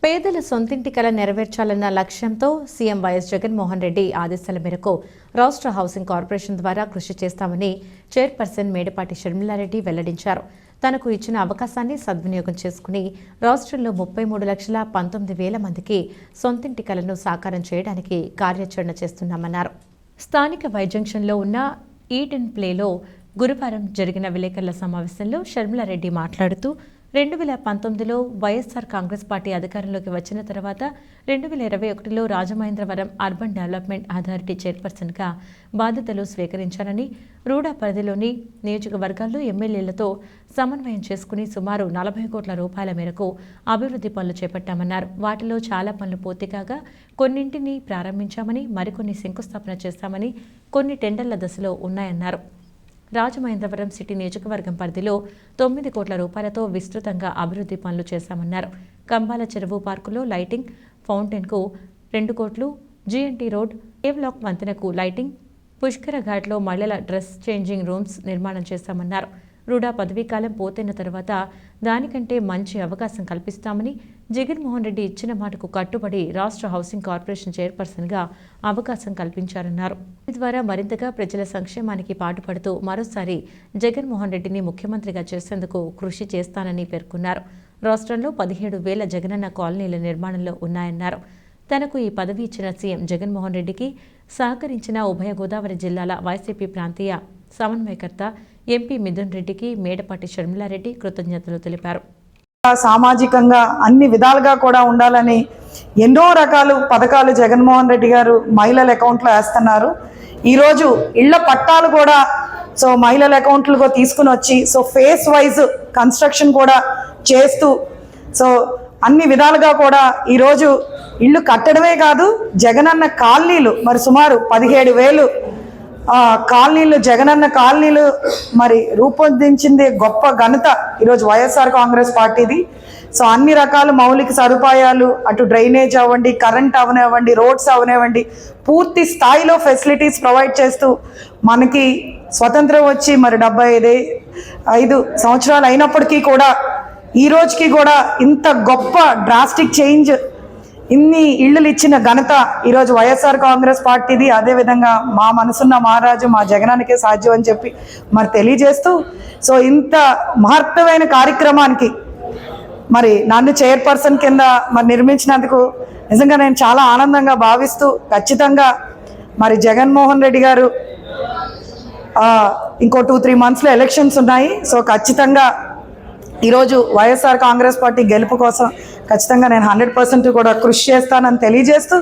పేదల సొంతింటి కల నెరవేర్చాలన్న లక్ష్యంతో సీఎం వైఎస్ జగన్మోహన్ రెడ్డి ఆదేశాల మేరకు రాష్ట్ర హౌసింగ్ కార్పొరేషన్ ద్వారా కృషి చేస్తామని చైర్పర్సన్ మేడపాటి షర్మిలారెడ్డి వెల్లడించారు. తనకు ఇచ్చిన అవకాశాన్ని సద్వినియోగం చేసుకుని రాష్ట్రంలో 33,19,000 మందికి సొంతింటి కలను సాకారం చేయడానికి కార్యాచరణ చేస్తున్నామన్నారు. స్థానిక వైజంక్షన్లో ఉన్న ఈడెన్ ప్లేలో గురువారం జరిగిన విలేకరుల సమావేశంలో షర్మిలారెడ్డి మాట్లాడుతూ 2019లో వైఎస్ఆర్ కాంగ్రెస్ పార్టీ అధికారంలోకి వచ్చిన తర్వాత 2021లో రాజమహేంద్రవరం అర్బన్ డెవలప్మెంట్ అథారిటీ చైర్పర్సన్గా బాధ్యతలు స్వీకరించానని, రూడా పరిధిలోని నియోజకవర్గాల్లో ఎమ్మెల్యేలతో సమన్వయం చేసుకుని సుమారు 40 కోట్ల రూపాయల మేరకు అభివృద్ధి పనులు చేపట్టామన్నారు. వాటిలో చాలా పనులు పూర్తి కాగా కొన్నింటిని ప్రారంభించామని, మరికొన్ని శంకుస్థాపన చేస్తామని, కొన్ని టెండర్ల దశలో ఉన్నాయన్నారు. రాజమహేంద్రవరం సిటీ నియోజకవర్గం పరిధిలో 9 కోట్ల రూపాయలతో విస్తృతంగా అభివృద్ధి పనులు చేశామన్నారు. కంబాల చెరువు పార్కులో లైటింగ్, ఫౌంటైన్కు 2 కోట్లు, జీఎన్టీ రోడ్, ఏ బ్లాక్ వంతెనకు లైటింగ్, పుష్కర ఘాట్లో మహిళల డ్రెస్ చేంజింగ్ రూమ్స్ నిర్మాణం చేశామన్నారు. రూడా పదవీకాలం పూర్తయిన తర్వాత దానికంటే మంచి అవకాశం కల్పిస్తామని, జగన్మోహన్ రెడ్డి ఇచ్చిన మాటకు కట్టుబడి రాష్ట్ర హౌసింగ్ కార్పొరేషన్ చైర్పర్సన్గా అవకాశం కల్పించారన్నారు. దీని ద్వారా మరింతగా ప్రజల సంక్షేమానికి పాటుపడుతూ మరోసారి జగన్మోహన్ రెడ్డిని ముఖ్యమంత్రిగా చేసేందుకు కృషి చేస్తానని పేర్కొన్నారు. రాష్ట్రంలో 17,000 జగనన్న కాలనీల నిర్మాణంలో ఉన్నాయన్నారు. తనకు ఈ పదవి ఇచ్చిన సీఎం జగన్మోహన్ రెడ్డికి సహకరించిన ఉభయ గోదావరి జిల్లాల వైసీపీ ప్రాంతీయ సమన్వయకర్త ఎంపీ మిథున్ రెడ్డికి మేడపాటి షర్మిలారెడ్డి కృతజ్ఞతలు తెలిపారు. సామాజికంగా అన్ని విధాలుగా కూడా ఉండాలని ఎన్నో రకాల పథకాలు జగన్మోహన్ రెడ్డి గారు మహిళల అకౌంట్లో వేస్తున్నారు. ఈరోజు ఇళ్ల పట్టాలు కూడా మహిళల అకౌంట్లకు తీసుకుని వచ్చి ఫేస్ వైజ్ కన్స్ట్రక్షన్ కూడా చేస్తూ అన్ని విధాలుగా కూడా ఈరోజు ఇల్లు కట్టడమే కాదు, జగనన్న కాలనీలు మరి సుమారు 17,000 కాలనీలు జగనన్న కాలనీలు మరి రూపొందించింది గొప్ప ఘనత ఈరోజు వైఎస్ఆర్ కాంగ్రెస్ పార్టీది. అన్ని రకాల మౌలిక సదుపాయాలు, అటు డ్రైనేజ్ అవ్వండి, కరెంట్ అవనివ్వండి, రోడ్స్ అవనివ్వండి, పూర్తి స్థాయిలో ఫెసిలిటీస్ ప్రొవైడ్ చేస్తూ మనకి స్వతంత్రం వచ్చి మరి 75 సంవత్సరాలు అయినప్పటికీ కూడా ఈ రోజుకి కూడా ఇంత గొప్ప డ్రాస్టిక్ చేంజ్, ఇన్ని ఇళ్ళు ఇచ్చిన ఘనత ఈరోజు వైఎస్ఆర్ కాంగ్రెస్ పార్టీది. అదేవిధంగా మా మనసున్న మహారాజు మా జగనానికే సాధ్యం అని చెప్పి మరి తెలియజేస్తూ ఇంత మహత్తరమైన కార్యక్రమానికి మరి నన్ను చైర్పర్సన్ కింద మరి నిర్మించినందుకు నిజంగా నేను చాలా ఆనందంగా భావిస్తూ, ఖచ్చితంగా మరి జగన్మోహన్ రెడ్డి గారు ఇంకో 2-3 మంత్స్లో ఎలక్షన్స్ ఉన్నాయి. ఖచ్చితంగా ఈరోజు వైఎస్ఆర్ కాంగ్రెస్ పార్టీ గెలుపు కోసం ఖచ్చితంగా నేను 100% కూడా కృషి చేస్తానని తెలియజేస్తూ